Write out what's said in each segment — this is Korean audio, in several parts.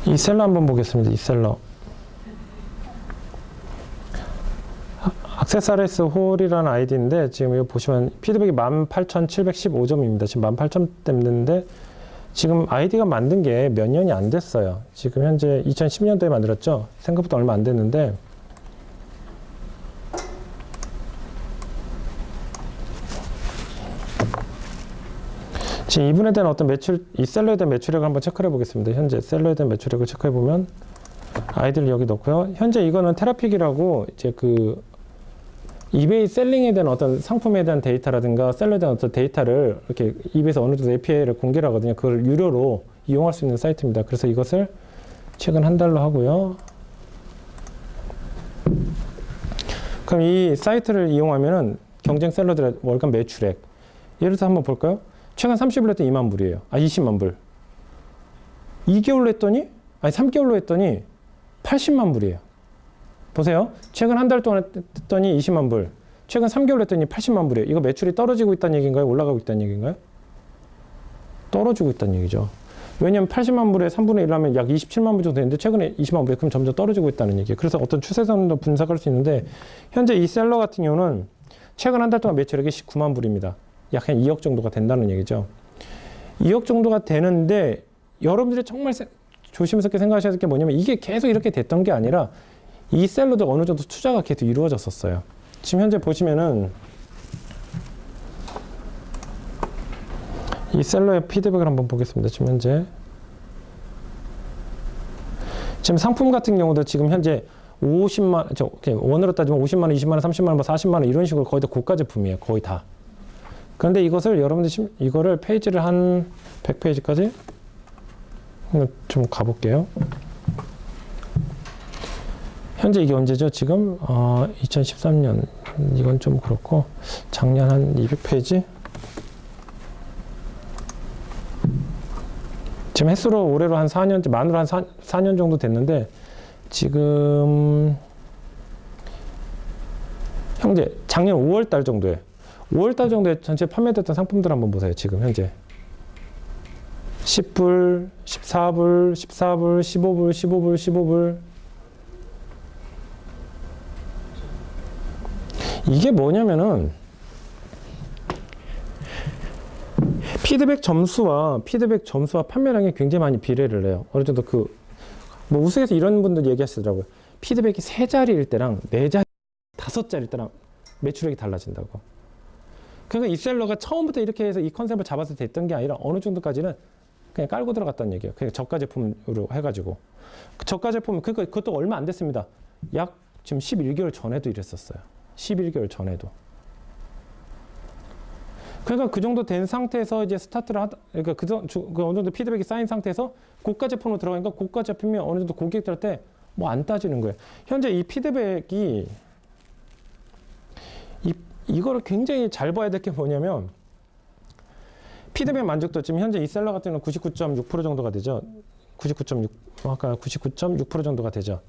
이 셀러 한번 보겠습니다. 이 셀러. 액세서리스 홀이라는 아이디인데 지금 여기 보시면 피드백이 18,715점입니다. 지금 18,000대인데 지금 아이디가 만든 게 몇 년이 안 됐어요. 지금 현재 2010년도에 만들었죠. 생각보다 얼마 안 됐는데 지금 이분에 대한 어떤 매출, 이 셀러에 대한 매출액을 한번 체크해 보겠습니다. 현재 셀러에 대한 매출액을 체크해 보면 아이디를 여기 넣고요. 현재 이거는 테라픽이라고 이제 그 이베이 셀링에 대한 어떤 상품에 대한 데이터라든가 셀러에 대한 어떤 데이터를 이렇게 이베이에서 어느 정도 API를 공개를 하거든요. 그걸 유료로 이용할 수 있는 사이트입니다. 그래서 이것을 최근 한 달로 하고요. 그럼 이 사이트를 이용하면은 경쟁 셀러들의 월간 매출액. 예를 들어서 한번 볼까요? 최근 30일 했더니 2만 불이에요. 20만 불. 2개월로 했더니, 3개월로 했더니 80만 불이에요. 보세요. 최근 한 달 동안 했더니 20만 불. 최근 3개월 했더니 80만 불이에요. 이거 매출이 떨어지고 있다는 얘기인가요? 올라가고 있다는 얘기인가요? 떨어지고 있다는 얘기죠. 왜냐면 80만 불에 3분의 1 하면 약 27만 불 정도 되는데 최근에 20만 불에 그럼 점점 떨어지고 있다는 얘기예요. 그래서 어떤 추세선도 분석할 수 있는데 현재 이 셀러 같은 경우는 최근 한 달 동안 매출액이 19만 불입니다. 약 한 2억 정도가 된다는 얘기죠. 2억 정도가 되는데 여러분들이 정말 조심스럽게 생각하셔야 될 게 뭐냐면 이게 계속 이렇게 됐던 게 아니라 이 셀러도 어느 정도 투자가 계속 이루어졌었어요. 지금 현재 보시면은 이 셀러의 피드백을 한번 보겠습니다. 지금 현재 지금 상품 같은 경우도 지금 현재 50만, 원으로 따지면 50만 원, 20만 원, 30만 원, 40만 원 이런 식으로 거의 다 고가 제품이에요. 거의 다. 그런데 이것을 여러분들 이거를 페이지를 한 100페이지까지 좀 가볼게요. 현재 이게 언제죠? 지금 2013년 이건 좀 그렇고 작년 한 200페이지 지금 횟수로 올해로 한 4년째 만으로 한 4년 정도 됐는데 지금 현재 작년 5월 달 정도에 5월 달 정도에 전체 판매됐던 상품들 한번 보세요. 지금 현재 10불, 14불, 14불, 15불, 15불, 15불 이게 뭐냐면은 피드백 점수와 판매량이 굉장히 많이 비례를 해요. 어느 정도 뭐 우스에서 이런 분들 얘기하시더라고요. 피드백이 3자리일 때랑 4자리, 5자리일 때랑 매출액이 달라진다고. 그러니까 이 셀러가 처음부터 이렇게 해서 이 컨셉을 잡아서 됐던 게 아니라 어느 정도까지는 그냥 깔고 들어갔다는 얘기예요. 그냥 저가 제품으로 해가지고. 저가 제품, 그것도 얼마 안 됐습니다. 약 지금 11개월 전에도 이랬었어요. 11개월 전에도. 그러니까 그 정도 된 상태에서 이제 스타트를 그러니까 그 어느 정도 피드백이 쌓인 상태에서 고가 제품으로 들어가니까 고가 제품이 어느 정도 고객들한테 뭐 안 따지는 거예요. 현재 이 피드백이 이거를 굉장히 잘 봐야 될 게 뭐냐면 피드백 만족도 지금 현재 이 셀러 같은 경우는 99.6% 정도가 되죠. 99.6% 정도가 되죠.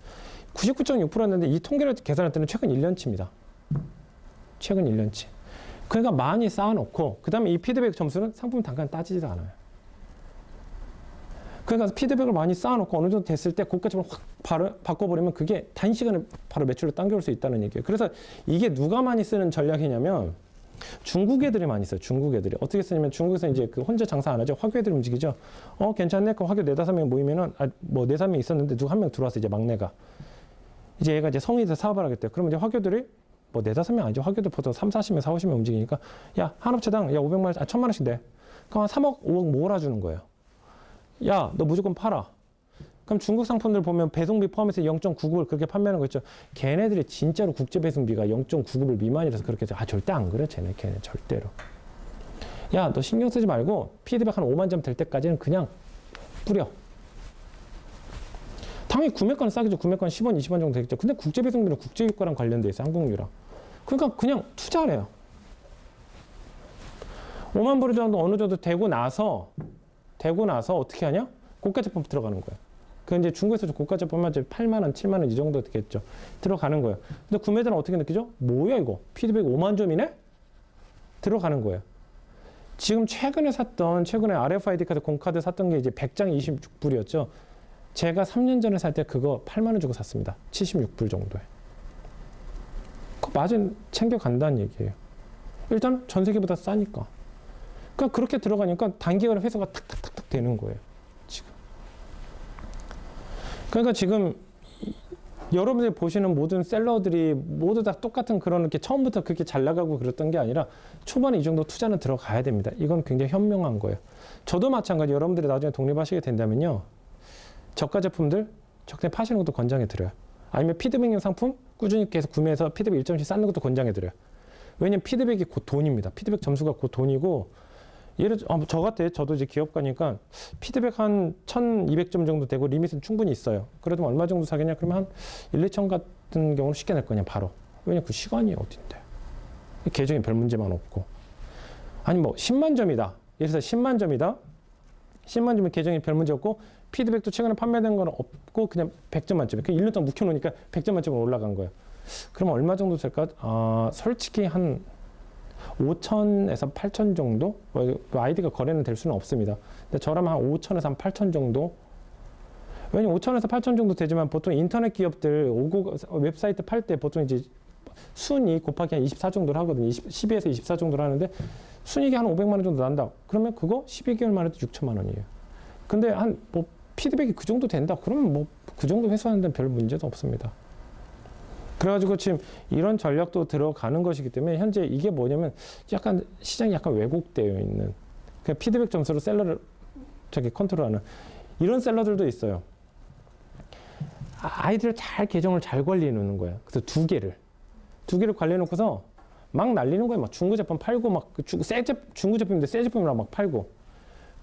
99.6%였는데 이 통계를 계산할 때는 최근 1년치입니다. 최근 1년치. 그러니까 많이 쌓아놓고 그 다음에 이 피드백 점수는 상품 단가는 따지지도 않아요. 그러니까 피드백을 많이 쌓아놓고 어느 정도 됐을 때 고가점을 확 바꿔버리면 그게 단시간에 바로 매출을 당겨올 수 있다는 얘기예요. 그래서 이게 누가 많이 쓰는 전략이냐면 중국 애들이 많이 써요. 중국 애들이. 어떻게 쓰냐면 중국에서 이제 그 혼자 장사 안 하죠. 화교 애들이 움직이죠. 괜찮네. 그럼 화교 4-5명 모이면은, 뭐 4-5명 있었는데 누가 한 명 들어왔어. 이제 막내가. 이제 얘가 이제 성의에서 사업을 하겠대요. 그러면 이제 화교들이 뭐 4-5명 아니죠. 화교들 보통 3-40명, 4-50명 움직이니까 야, 한 업체당 야, 500만 원, 1000만 원씩 내. 그럼 한 3억, 5억 몰아주는 거예요. 야, 너 무조건 팔아. 그럼 중국 상품들 보면 배송비 포함해서 0.99을 그렇게 판매하는 거 있죠. 걔네들이 진짜로 국제 배송비가 0.99불 미만이라서 그렇게 해서 절대 안 그래. 걔네 절대로. 야, 너 신경 쓰지 말고 피드백 한 5만 점 될 때까지는 그냥 뿌려. 당연히 구매가는 싸겠죠. 구매가는 10원, 20원 정도 되겠죠. 근데 국제 배송비는 국제 유가랑 관련돼 있어요. 항공유랑. 그러니까 그냥 투자래요. 5만 불 정도 어느 정도 되고 나서 어떻게 하냐? 고가 제품 들어가는 거예요. 그 이제 중국에서 고가 제품은 이제 8만 원, 7만 원 이 정도 되겠죠. 들어가는 거예요. 근데 구매자는 어떻게 느끼죠? 뭐야 이거? 피드백 5만 점이네? 들어가는 거예요. 지금 최근에 RFID 카드 공카드 샀던 게 이제 100장 26불이었죠. 제가 3년 전에 살 때 그거 8만 원 주고 샀습니다. 76불 정도에. 그 마진 챙겨간다는 얘기예요. 일단 전 세계보다 싸니까. 그러니까 그렇게 들어가니까 단기간에 회수가 탁탁탁탁 되는 거예요. 지금. 그러니까 지금 여러분들이 보시는 모든 셀러들이 모두 다 똑같은 그런 이렇게 처음부터 그렇게 잘 나가고 그랬던 게 아니라 초반에 이 정도 투자는 들어가야 됩니다. 이건 굉장히 현명한 거예요. 저도 마찬가지. 여러분들이 나중에 독립하시게 된다면요. 저가 제품들 적당히 파시는 것도 권장해 드려요. 아니면 피드백용 상품 꾸준히 계속 구매해서 피드백 일정씩 쌓는 것도 권장해 드려요. 왜냐면 피드백이 곧 돈입니다. 피드백 점수가 곧 돈이고, 예를 들어 저 같아. 저도 이제 기업 가니까 피드백 한 1200점 정도 되고 리밋은 충분히 있어요. 그래도 얼마 정도 사겠냐? 그러면 한 1, 2천 같은 경우는 쉽게 낼 거냐 바로. 왜냐면 그 시간이 어딘데. 계정에 별 문제만 없고. 아니 뭐 10만 점이다. 예를 들어서 10만 점이다. 10만 점이 계정에 별 문제 없고 피드백도 최근에 판매된 건 없고 그냥 100점 만점에. 그 1년 동안 묵혀놓으니까 100점 만점으로 올라간 거예요. 그럼 얼마 정도 될까? 솔직히 한 5천에서 8천 정도? 아이디가 거래는 될 수는 없습니다. 근데 저라면 한 5천에서 한 8천 정도? 왜냐면 5천에서 8천 정도 되지만 보통 인터넷 기업들 웹사이트 팔 때 보통 이제 순이 곱하기 한 24 정도를 하거든요. 12에서 24 정도를 하는데 순이익이 한 500만 원 정도 난다. 그러면 그거 12개월 만에 6천만 원이에요. 근데 한 뭐 피드백이 그 정도 된다. 그러면 뭐 그 정도 회수하는 데는 별 문제도 없습니다. 그래가지고 지금 이런 전략도 들어가는 것이기 때문에 현재 이게 뭐냐면 약간 시장이 약간 왜곡되어 있는 그냥 피드백 점수로 셀러를 컨트롤하는 이런 셀러들도 있어요. 아이들을 잘 계정을 잘 관리해 놓는 거예요. 그래서 두 개를 관리해 놓고서 막 날리는 거예요. 막 중고 제품 팔고 막 중고 제품인데 새 제품이라 막 팔고.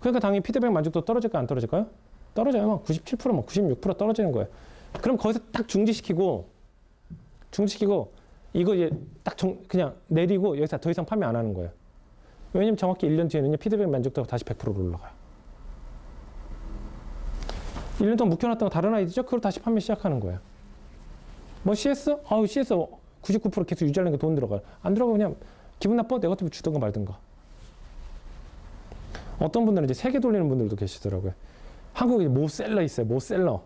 그러니까 당연히 피드백 만족도 떨어질까요? 안 떨어질까요? 떨어져요. 막 97%, 막 96% 떨어지는 거예요. 그럼 거기서 딱 중지시키고 이거 이제 딱 그냥 내리고 여기서 더 이상 판매 안 하는 거예요. 왜냐면 정확히 1년 뒤에는 피드백 만족도가 다시 100%로 올라가요. 1년 동안 묵혀놨다가 다른 아이디죠? 그걸 다시 판매 시작하는 거예요. 뭐 CS? CS 99% 계속 유지하려니까 돈 들어가요. 안 들어가고 그냥 기분 나빠? 네거티브 주든가 말든가. 어떤 분들은 이제 세개 돌리는 분들도 계시더라고요. 한국에 모셀러 있어요. 모셀러.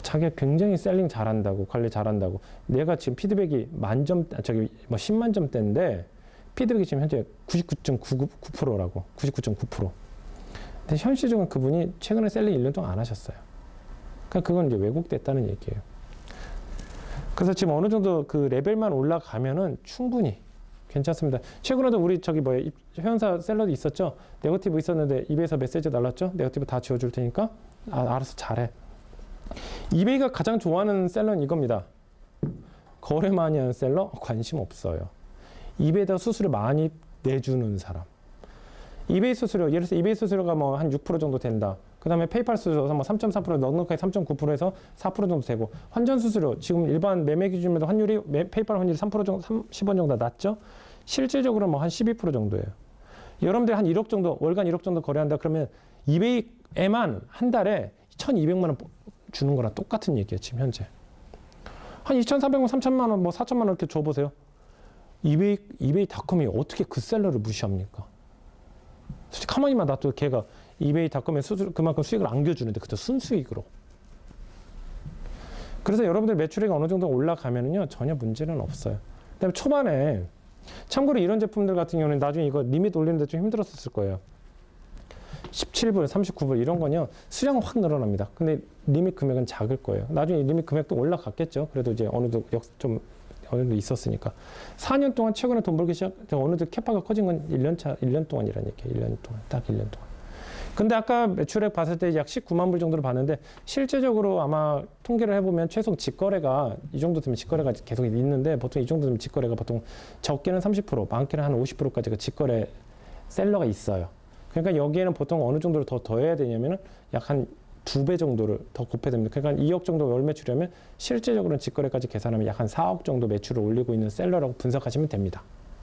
자기가 굉장히 셀링 잘한다고, 관리 잘한다고. 내가 지금 피드백이 만점, 10만 점대인데, 피드백이 지금 현재 99.99%라고. 99.9%. 근데 현실적으로 그분이 최근에 셀링 1년 동안 안 하셨어요. 그러니까 그건 이제 왜곡됐다는 얘기예요. 그래서 지금 어느 정도 그 레벨만 올라가면은 충분히 괜찮습니다. 최근에도 우리 회원사 셀러도 있었죠? 네거티브 있었는데 이베이에서 메시지 날랐죠? 네거티브 다 지워줄 테니까 알아서 잘해. 이베이가 가장 좋아하는 셀러는 이겁니다. 거래 많이 하는 셀러? 관심 없어요. 이베이에다 수수료 많이 내주는 사람. 이베이 수수료, 예를 들어서 이베이 수수료가 뭐 한 6% 정도 된다. 그 다음에 페이팔 수수료 뭐 3.4%, 넉넉하게 3.9%에서 4% 정도 되고, 환전 수수료, 지금 일반 매매 기준에도 환율이, 페이팔 환율이 3% 정도, 10원 정도 낮죠? 실질적으로 뭐 한 12% 정도예요. 여러분들 한 1억 정도, 월간 1억 정도 거래한다 그러면 이베이에만 한 달에 1,200만 원 주는 거랑 똑같은 얘기예요, 지금 현재. 한 2,400만, 3,000만 원, 뭐 4,000만 원 이렇게 줘보세요. 이베이닷컴이 어떻게 그 셀러를 무시합니까? 솔직히 가만히만 놔둬도 걔가 이베이닷컴에 그만큼 수익을 안겨주는데 그것도 순수익으로. 그래서 여러분들 매출액이 어느 정도 올라가면은요 전혀 문제는 없어요. 그다음에 초반에 참고로 이런 제품들 같은 경우는 나중에 이거 리밋 올리는데 좀 힘들었을 거예요. 17불, 39불 이런 거는요 수량은 확 늘어납니다. 근데 리밋 금액은 작을 거예요. 나중에 리밋 금액도 올라갔겠죠. 그래도 이제 어느 정도 있었으니까. 4년 동안 최근에 돈 벌기 어느 정도 캐파가 커진 건 1년 동안이라는 얘기예요. 1년 동안. 딱 1년 동안. 근데 아까 매출액 봤을 때 약 19만 불 정도를 봤는데 실제적으로 아마 통계를 해보면 최소 직거래가 이 정도 되면 직거래가 계속 있는데 보통 이 정도 되면 직거래가 보통 적게는 30%, 많게는 한 50%까지가 직거래 셀러가 있어요. 그러니까 여기에는 보통 어느 정도를 더 더해야 되냐면은 약 한 2배 정도를 더 곱해야 됩니다. 그러니까 2억 정도 월 매출이라면 실제적으로는 직거래까지 계산하면 약 한 4억 정도 매출을 올리고 있는 셀러라고 분석하시면 됩니다.